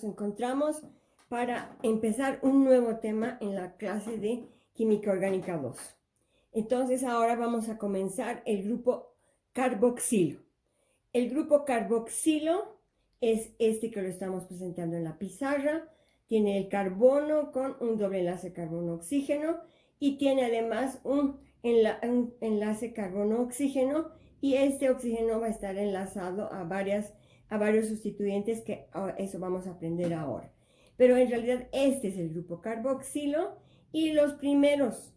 encontramos para empezar un nuevo tema en la clase de Química Orgánica 2. Entonces ahora vamos a comenzar el grupo carboxilo. El grupo carboxilo es este que lo estamos presentando en la pizarra. Tiene el carbono con un doble enlace carbono-oxígeno y tiene además un enlace carbono-oxígeno, y este oxígeno va a estar enlazado a varios sustituyentes, que eso vamos a aprender ahora. Pero en realidad este es el grupo carboxilo, y los primeros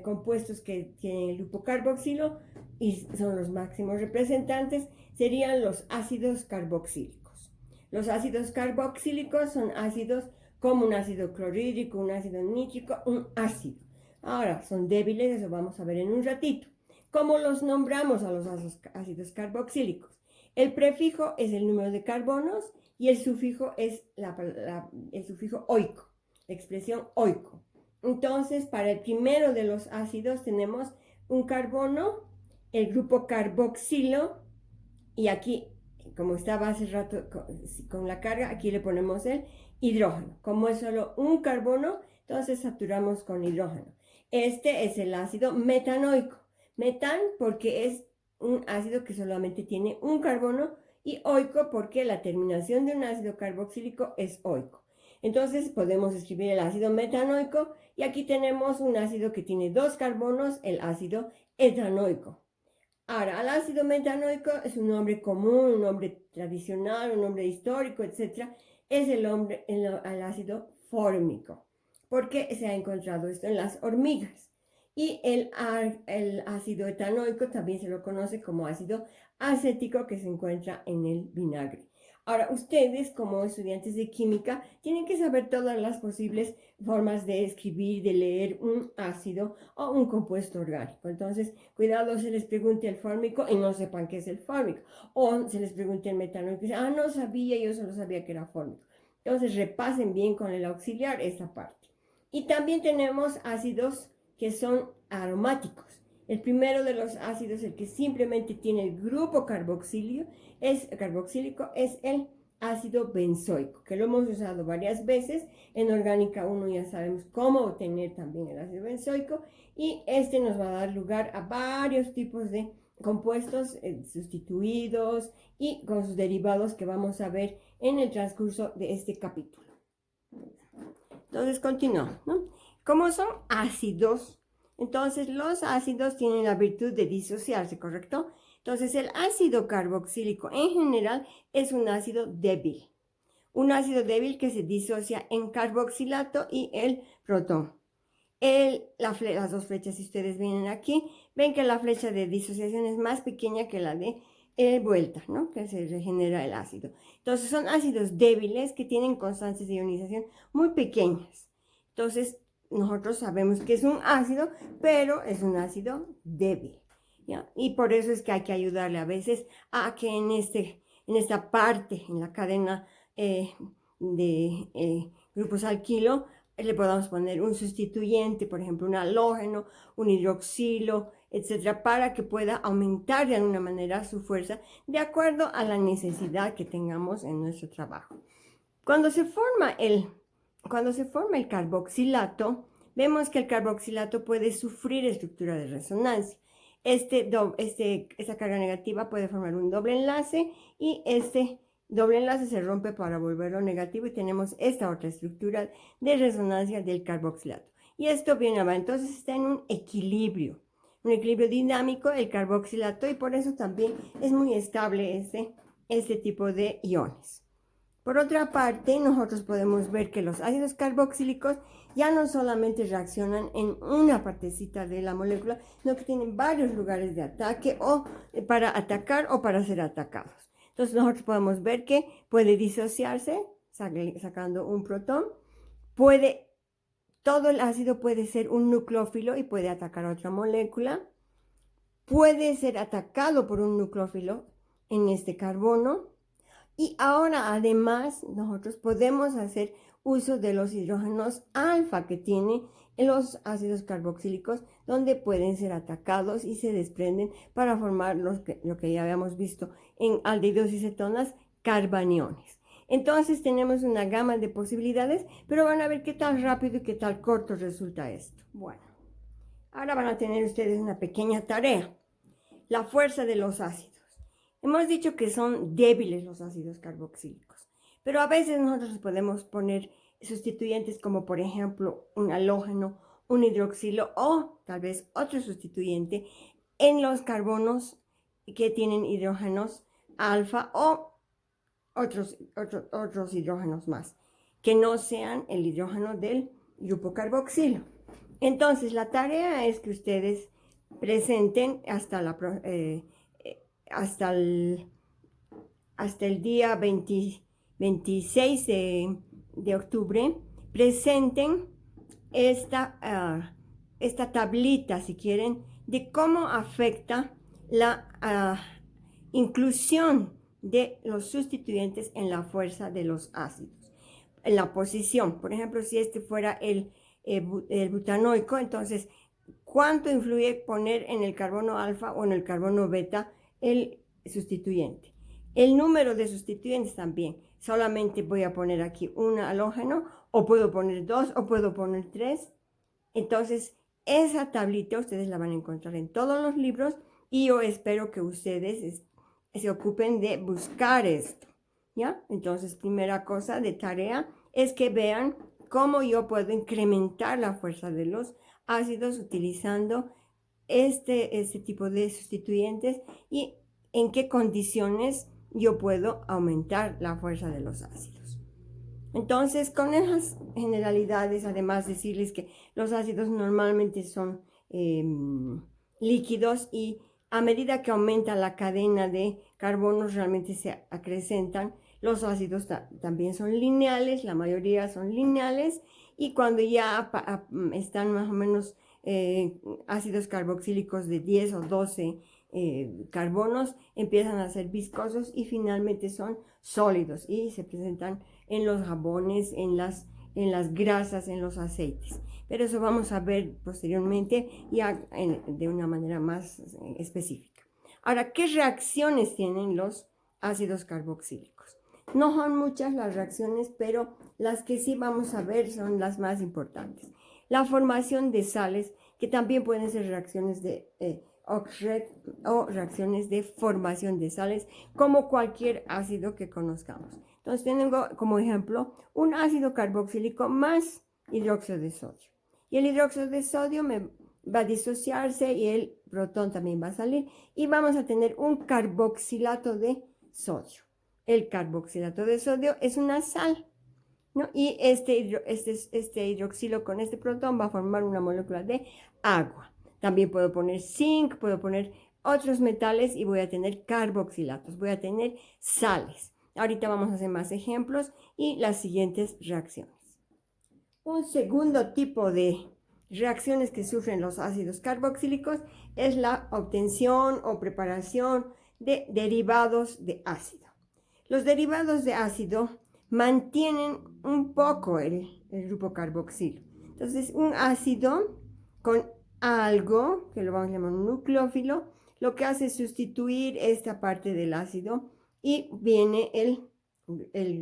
compuestos que tiene el grupo carboxilo y son los máximos representantes serían los ácidos carboxílicos. Los ácidos carboxílicos son ácidos como un ácido clorhídrico, un ácido nítrico, un ácido. Ahora, son débiles, eso vamos a ver en un ratito. ¿Cómo los nombramos a los ácidos carboxílicos? El prefijo es el número de carbonos y el sufijo es el sufijo oico, la expresión oico. Entonces, para el primero de los ácidos tenemos un carbono, el grupo carboxilo, y aquí, como estaba hace rato con la carga, aquí le ponemos el hidrógeno. Como es solo un carbono, entonces saturamos con hidrógeno. Este es el ácido metanoico. Metan porque es un ácido que solamente tiene un carbono, y oico porque la terminación de un ácido carboxílico es oico. Entonces podemos escribir el ácido metanoico, y aquí tenemos un ácido que tiene dos carbonos, el ácido etanoico. Ahora, el ácido metanoico es un nombre común, un nombre tradicional, un nombre histórico, etc. Es el ácido fórmico, porque se ha encontrado esto en las hormigas. Y el ácido etanoico también se lo conoce como ácido acético, que se encuentra en el vinagre. Ahora, ustedes como estudiantes de química tienen que saber todas las posibles formas de escribir, de leer un ácido o un compuesto orgánico. Entonces, cuidado, se les pregunte el fórmico y no sepan qué es el fórmico. O se les pregunte el metanoico y dicen, no sabía, yo solo sabía que era fórmico. Entonces, repasen bien con el auxiliar esa parte. Y también tenemos ácidos que son aromáticos. El primero de los ácidos, el que simplemente tiene el grupo carboxílico, es el ácido benzoico, que lo hemos usado varias veces. En Orgánica 1 ya sabemos cómo obtener también el ácido benzoico, y este nos va a dar lugar a varios tipos de compuestos sustituidos y con sus derivados que vamos a ver en el transcurso de este capítulo. Entonces continuamos, ¿no? ¿Cómo son ácidos? Entonces, los ácidos tienen la virtud de disociarse, ¿correcto? Entonces, el ácido carboxílico en general es un ácido débil. Un ácido débil que se disocia en carboxilato y el protón. Las dos flechas, si ustedes vienen aquí, ven que la flecha de disociación es más pequeña que la de vuelta, ¿no? Que se regenera el ácido. Entonces, son ácidos débiles que tienen constantes de ionización muy pequeñas. Entonces, nosotros sabemos que es un ácido, pero es un ácido débil, ¿ya? Y por eso es que hay que ayudarle a veces a que en esta parte, en la cadena de grupos alquilo, le podamos poner un sustituyente, por ejemplo, un halógeno, un hidroxilo, etcétera, para que pueda aumentar de alguna manera su fuerza de acuerdo a la necesidad que tengamos en nuestro trabajo. Cuando se forma el carboxilato, vemos que el carboxilato puede sufrir estructura de resonancia. Esta carga negativa puede formar un doble enlace, y este doble enlace se rompe para volverlo negativo, y tenemos esta otra estructura de resonancia del carboxilato. Y esto viene abajo, entonces está en un equilibrio dinámico el carboxilato, y por eso también es muy estable este tipo de iones. Por otra parte, nosotros podemos ver que los ácidos carboxílicos ya no solamente reaccionan en una partecita de la molécula, sino que tienen varios lugares de ataque, o para atacar o para ser atacados. Entonces nosotros podemos ver que puede disociarse sacando un protón. Todo el ácido puede ser un nucleófilo y puede atacar a otra molécula. Puede ser atacado por un nucleófilo en este carbono. Y ahora además nosotros podemos hacer uso de los hidrógenos alfa que tienen los ácidos carboxílicos, donde pueden ser atacados y se desprenden para formar lo que ya habíamos visto en aldehídos y cetonas, carbaniones. Entonces tenemos una gama de posibilidades, pero van a ver qué tan rápido y qué tan corto resulta esto. Bueno, ahora van a tener ustedes una pequeña tarea. La fuerza de los ácidos. Hemos dicho que son débiles los ácidos carboxílicos, pero a veces nosotros podemos poner sustituyentes como por ejemplo un halógeno, un hidroxilo o tal vez otro sustituyente en los carbonos que tienen hidrógenos alfa o otros hidrógenos más, que no sean el hidrógeno del grupo carboxilo. Entonces la tarea es que ustedes presenten hasta el día 26 de octubre, presenten esta tablita, si quieren, de cómo afecta la inclusión de los sustituyentes en la fuerza de los ácidos. En la posición, por ejemplo, si este fuera el butanoico, entonces, ¿cuánto influye poner en el carbono alfa o en el carbono beta el sustituyente? El número de sustituyentes también. Solamente voy a poner aquí un halógeno, o puedo poner 2, o puedo poner 3. Entonces, esa tablita ustedes la van a encontrar en todos los libros y yo espero que ustedes se ocupen de buscar esto, ¿ya? Entonces, primera cosa de tarea es que vean cómo yo puedo incrementar la fuerza de los ácidos utilizando este tipo de sustituyentes y en qué condiciones yo puedo aumentar la fuerza de los ácidos. Entonces, con esas generalidades, además decirles que los ácidos normalmente son líquidos y a medida que aumenta la cadena de carbonos realmente se acrecentan. Los ácidos también son lineales, la mayoría son lineales, y cuando ya están más o menos ácidos carboxílicos de 10 o 12 carbonos, empiezan a ser viscosos y finalmente son sólidos y se presentan en los jabones, en las grasas, en los aceites. Pero eso vamos a ver posteriormente ya de una manera más específica. Ahora, ¿qué reacciones tienen los ácidos carboxílicos? No son muchas las reacciones, pero las que sí vamos a ver son las más importantes. La formación de sales, que también pueden ser reacciones de Oxred o reacciones de formación de sales, como cualquier ácido que conozcamos. Entonces tengo como ejemplo un ácido carboxílico más hidróxido de sodio. Y el hidróxido de sodio va a disociarse y el protón también va a salir. Y vamos a tener un carboxilato de sodio. El carboxilato de sodio es una sal, ¿no? Y este hidroxilo con este protón va a formar una molécula de agua. También puedo poner zinc, puedo poner otros metales y voy a tener carboxilatos, voy a tener sales. Ahorita vamos a hacer más ejemplos y las siguientes reacciones. Un segundo tipo de reacciones que sufren los ácidos carboxílicos es la obtención o preparación de derivados de ácido. Los derivados de ácido mantienen un poco el grupo carboxilo. Entonces, un ácido con algo, que lo vamos a llamar un nucleófilo, lo que hace es sustituir esta parte del ácido y viene el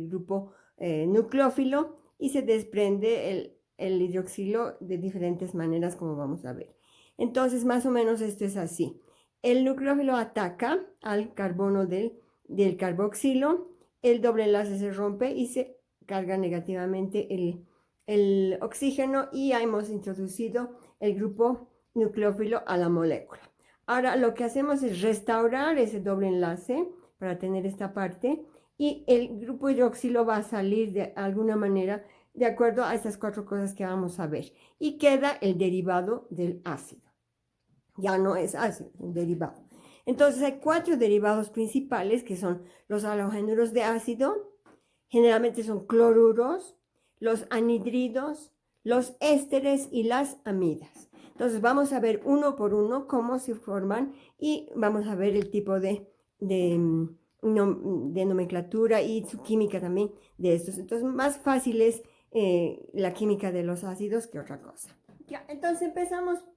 grupo nucleófilo y se desprende el hidroxilo de diferentes maneras, como vamos a ver. Entonces, más o menos esto es así. El nucleófilo ataca al carbono del carboxilo, el doble enlace se rompe y se carga negativamente el oxígeno y ya hemos introducido el grupo nucleófilo a la molécula. Ahora lo que hacemos es restaurar ese doble enlace para tener esta parte y el grupo hidroxilo va a salir de alguna manera de acuerdo a estas 4 cosas que vamos a ver y queda el derivado del ácido. Ya no es ácido, es un derivado. Entonces hay 4 derivados principales que son los halogenuros de ácido, generalmente son cloruros, los anhidridos, los ésteres y las amidas. Entonces vamos a ver uno por uno cómo se forman y vamos a ver el tipo de nomenclatura y su química también de estos. Entonces más fácil es la química de los ácidos que otra cosa. Ya, entonces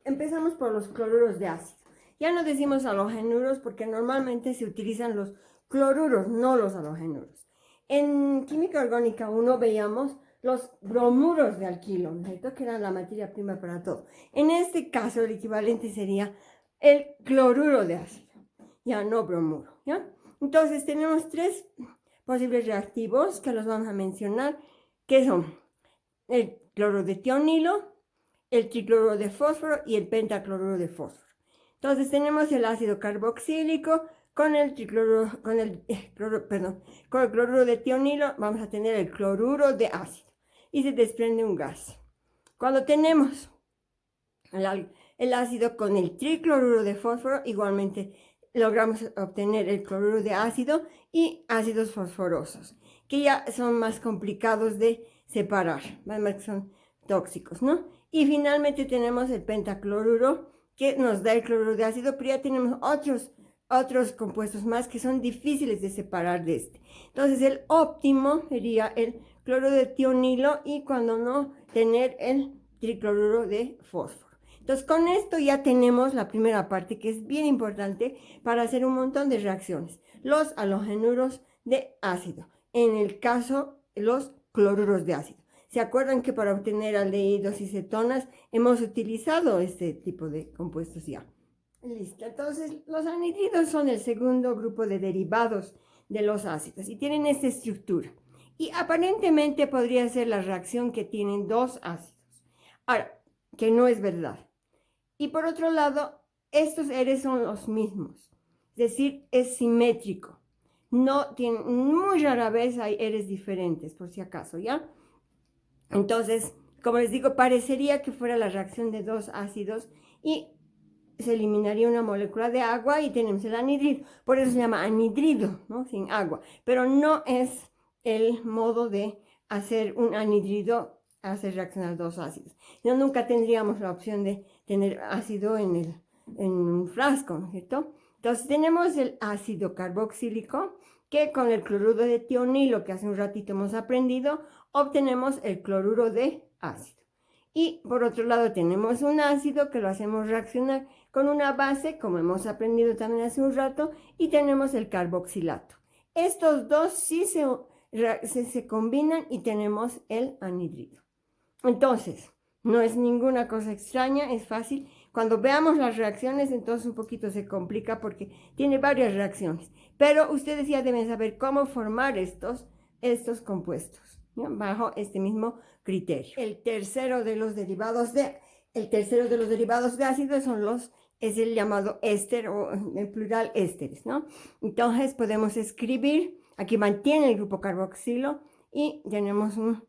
empezamos por los cloruros de ácido. Ya no decimos halogenuros porque normalmente se utilizan los cloruros, no los halogenuros. En química orgánica 1 veíamos los bromuros de alquilo, ¿no es cierto? Que era la materia prima para todo. En este caso, el equivalente sería el cloruro de ácido, ya no bromuro, ¿ya? Entonces, tenemos tres posibles reactivos que los vamos a mencionar, que son el cloruro de tionilo, el tricloruro de fósforo y el pentacloruro de fósforo. Entonces, tenemos el ácido carboxílico con el tricloruro, con el cloruro de tionilo, vamos a tener el cloruro de ácido y se desprende un gas. Cuando tenemos el ácido con el tricloruro de fósforo, igualmente logramos obtener el cloruro de ácido y ácidos fosforosos, que ya son más complicados de separar, además que son tóxicos, ¿no? Y finalmente tenemos el pentacloruro, que nos da el cloruro de ácido, pero ya tenemos otros compuestos más que son difíciles de separar de este. Entonces el óptimo sería el cloruro de tionilo y cuando no, tener el tricloruro de fósforo. Entonces con esto ya tenemos la primera parte que es bien importante para hacer un montón de reacciones. Los halogenuros de ácido, en el caso los cloruros de ácido. ¿Se acuerdan que para obtener aldehídos y cetonas hemos utilizado este tipo de compuestos ya? Listo, entonces los anhídridos son el segundo grupo de derivados de los ácidos y tienen esta estructura. Y aparentemente podría ser la reacción que tienen dos ácidos. Ahora, que no es verdad. Y por otro lado, estos Eres son los mismos, es decir, es simétrico. No tienen, muy rara vez hay Eres diferentes, por si acaso, ¿ya? Entonces, como les digo, parecería que fuera la reacción de dos ácidos y se eliminaría una molécula de agua y tenemos el anhídrido. Por eso se llama anhídrido, ¿no? Sin agua. Pero no es el modo de hacer un anhídrido, hacer reaccionar dos ácidos. No, nunca tendríamos la opción de tener ácido en un frasco, ¿no es cierto? Entonces tenemos el ácido carboxílico, que con el cloruro de tionilo, que hace un ratito hemos aprendido, obtenemos el cloruro de ácido. Y por otro lado tenemos un ácido que lo hacemos reaccionar con una base, como hemos aprendido también hace un rato, y tenemos el carboxilato. Estos dos sí se combinan y tenemos el anhídrido. Entonces, no es ninguna cosa extraña, es fácil. Cuando veamos las reacciones, entonces un poquito se complica porque tiene varias reacciones. Pero ustedes ya deben saber cómo formar estos compuestos, ¿no? Bajo este mismo criterio. El tercero de los derivados de ácido es el llamado éster o en plural ésteres, ¿no? Entonces podemos escribir, aquí mantiene el grupo carboxilo y tenemos un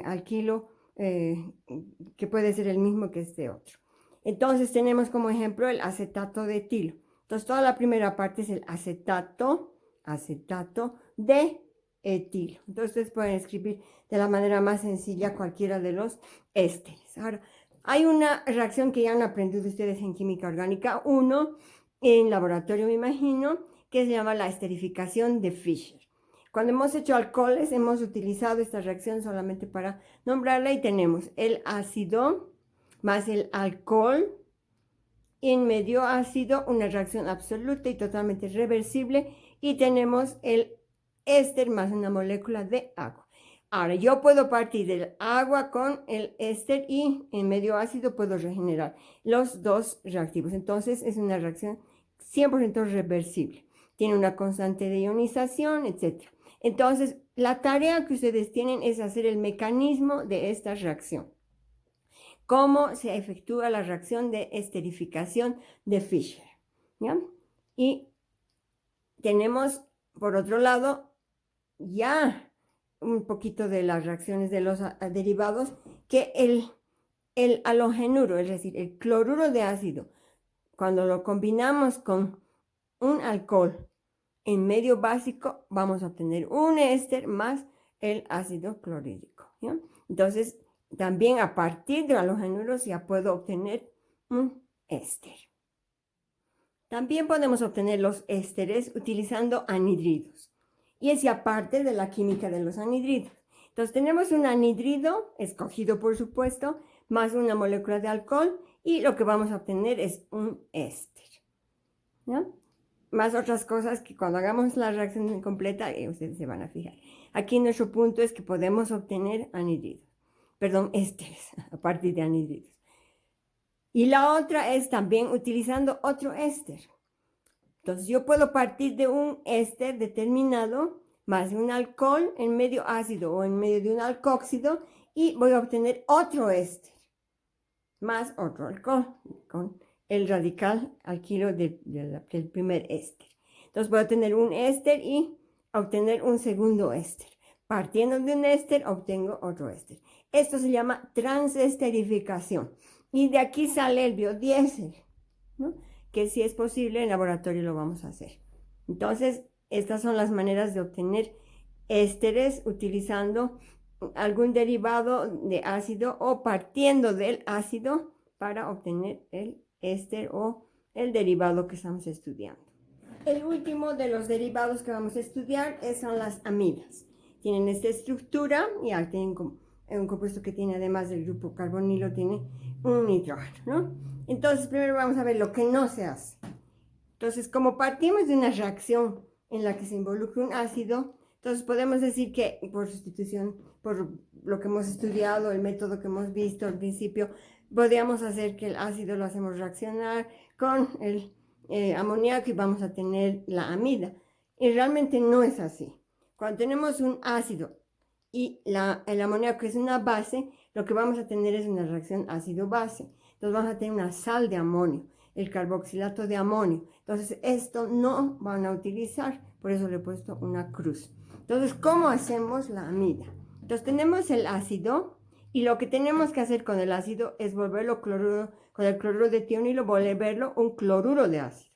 alquilo que puede ser el mismo que este otro. Entonces tenemos como ejemplo el acetato de etilo. Entonces toda la primera parte es el acetato de etilo. Entonces ustedes pueden escribir de la manera más sencilla cualquiera de los ésteres. Ahora, hay una reacción que ya han aprendido ustedes en química orgánica 1, en laboratorio me imagino, que se llama la esterificación de Fischer. Cuando hemos hecho alcoholes, hemos utilizado esta reacción solamente para nombrarla y tenemos el ácido más el alcohol en medio ácido, una reacción absoluta y totalmente reversible, y tenemos el éster más una molécula de agua. Ahora, yo puedo partir del agua con el éster y en medio ácido puedo regenerar los dos reactivos. Entonces, es una reacción 100% reversible. Tiene una constante de ionización, etc. Entonces, la tarea que ustedes tienen es hacer el mecanismo de esta reacción. Cómo se efectúa la reacción de esterificación de Fischer, ¿ya? Y tenemos, por otro lado, ya un poquito de las reacciones de los derivados, que el halogenuro, es decir, el cloruro de ácido, cuando lo combinamos con un alcohol en medio básico, vamos a obtener un éster más el ácido clorhídrico, ¿ya? Entonces, también a partir de halogenuros ya puedo obtener un éster. También podemos obtener los ésteres utilizando anhídridos. Y es ya parte de la química de los anhídridos. Entonces tenemos un anhídrido, escogido por supuesto, más una molécula de alcohol, y lo que vamos a obtener es un éster, ¿ya? más otras cosas que cuando hagamos la reacción completa, ustedes se van a fijar. Aquí nuestro punto es que podemos obtener ésteres a partir de anhídridos. Y la otra es también utilizando otro éster. Entonces yo puedo partir de un éster determinado más un alcohol en medio ácido o en medio de un alcóxido y voy a obtener otro éster más otro alcohol con el radical alquilo del primer éster. Entonces voy a tener un éster y obtener un segundo éster. Partiendo de un éster obtengo otro éster. Esto se llama transesterificación. Y de aquí sale el biodiesel, ¿no? Que si es posible en laboratorio lo vamos a hacer. Entonces, estas son las maneras de obtener ésteres utilizando algún derivado de ácido o partiendo del ácido para obtener el éster o el derivado que estamos estudiando. El último de los derivados que vamos a estudiar son las amidas. Tienen esta estructura y tienen un compuesto que tiene, además del grupo carbonilo, tiene un nitrógeno, ¿no? Entonces, primero vamos a ver lo que no se hace. Entonces, como partimos de una reacción en la que se involucra un ácido, entonces podemos decir que por sustitución, por lo que hemos estudiado, el método que hemos visto al principio, podríamos hacer que el ácido lo hacemos reaccionar con el amoníaco y vamos a tener la amida. Y realmente no es así. Cuando tenemos un ácido y el amoníaco es una base, lo que vamos a tener es una reacción ácido-base. Entonces vamos a tener una sal de amonio, el carboxilato de amonio. Entonces esto no van a utilizar, por eso le he puesto una cruz. Entonces, ¿cómo hacemos la amida? Entonces tenemos el ácido y lo que tenemos que hacer con el ácido es volverlo cloruro, con el cloruro de tionilo, volverlo un cloruro de ácido.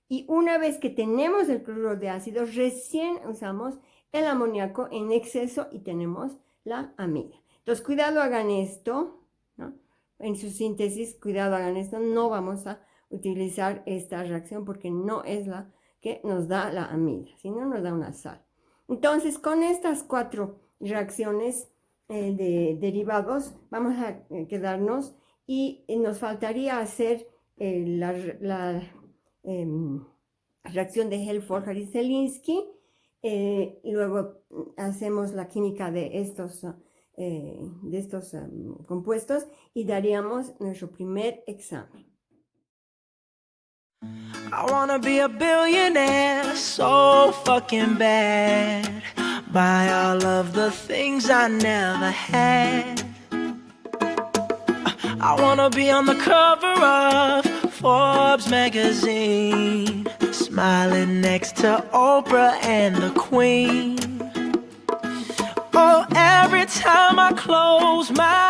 Y una vez que tenemos el cloruro de ácido, recién usamos el amoníaco en exceso y tenemos la amida. Entonces, cuidado, hagan esto, ¿no? En su síntesis, cuidado, hagan esto. No vamos a utilizar esta reacción porque no es la que nos da la amida, sino nos da una sal. Entonces, con estas 4 reacciones de derivados, vamos a quedarnos y nos faltaría hacer la reacción de Hell-Forjar y Zelinsky. Luego hacemos la química de estos compuestos y daríamos nuestro primer examen. I wanna be a billionaire so fucking bad. Buy all of the things I never had. I wanna be on the cover of Forbes magazine, smiling next to Oprah and the Queen. Oh, every time I close my